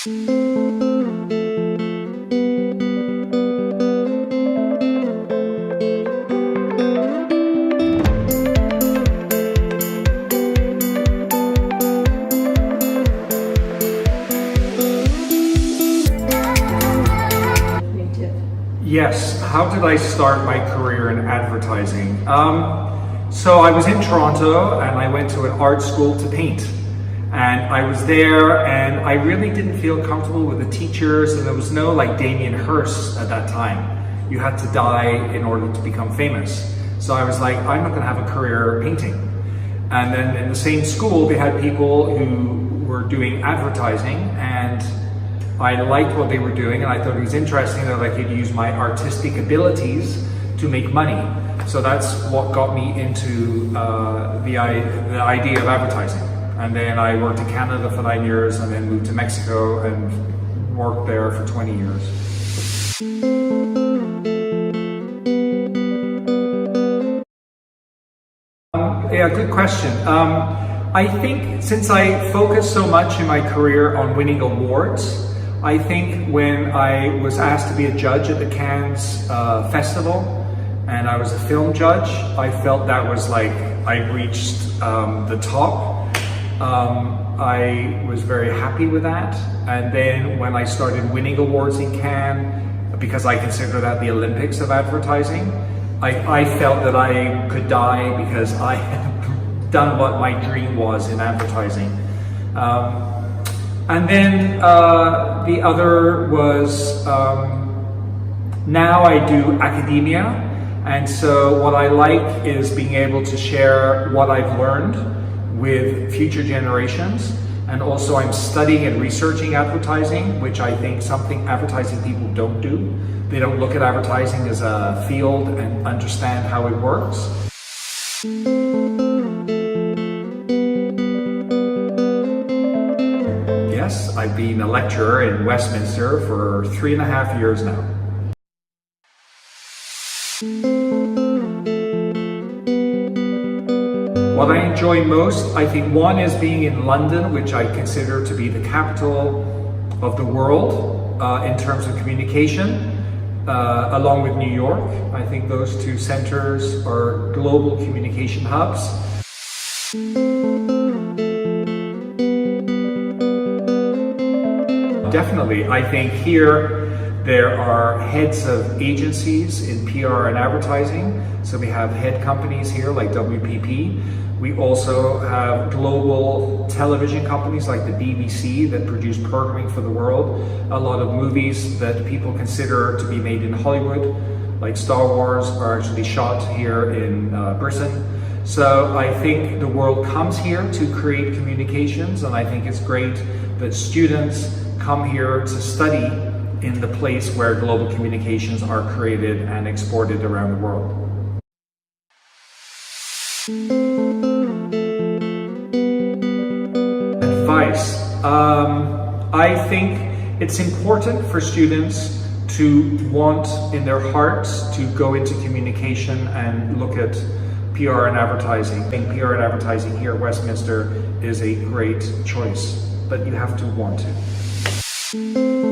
Yes, how did I start my career in advertising? So I was in Toronto and I went to an art school to paint. And I was there and I really didn't feel comfortable with the teachers, and there was no like Damien Hirst at that time. You had to die in order to become famous. So I was like, I'm not gonna have a career painting. And then in the same school, they had people who were doing advertising, and I liked what they were doing, and I thought it was interesting that I could use my artistic abilities to make money. So that's what got me into the idea of advertising. And then I worked in Canada for 9 years, and then moved to Mexico and worked there for 20 years. Yeah, good question. I think since I focused so much in my career on winning awards, I think when I was asked to be a judge at the Cannes Festival, and I was a film judge, I felt that was like I reached the top. I was very happy with that. And then when I started winning awards in Cannes, because I consider that the Olympics of advertising, I felt that I could die because I had done what my dream was in advertising. And then the other was, now I do academia. And so what I like is being able to share what I've learned with future generations. And also I'm studying and researching advertising, which I think something advertising people don't do. They don't look at advertising as a field and understand how it works. Yes, I've been a lecturer in Westminster for 3.5 years now. What I enjoy most, I think one is being in London, which I consider to be the capital of the world in terms of communication, along with New York. I think those two centers are global communication hubs. Definitely, I think here there are heads of agencies in PR and advertising. So we have head companies here like WPP. We also have global television companies like the BBC that produce programming for the world. A lot of movies that people consider to be made in Hollywood, like Star Wars, are actually shot here in Britain. So I think the world comes here to create communications, and I think it's great that students come here to study in the place where global communications are created and exported around the world. Advice. I think it's important for students to want in their hearts to go into communication and look at PR and advertising. I think PR and advertising here at Westminster is a great choice, but you have to want to.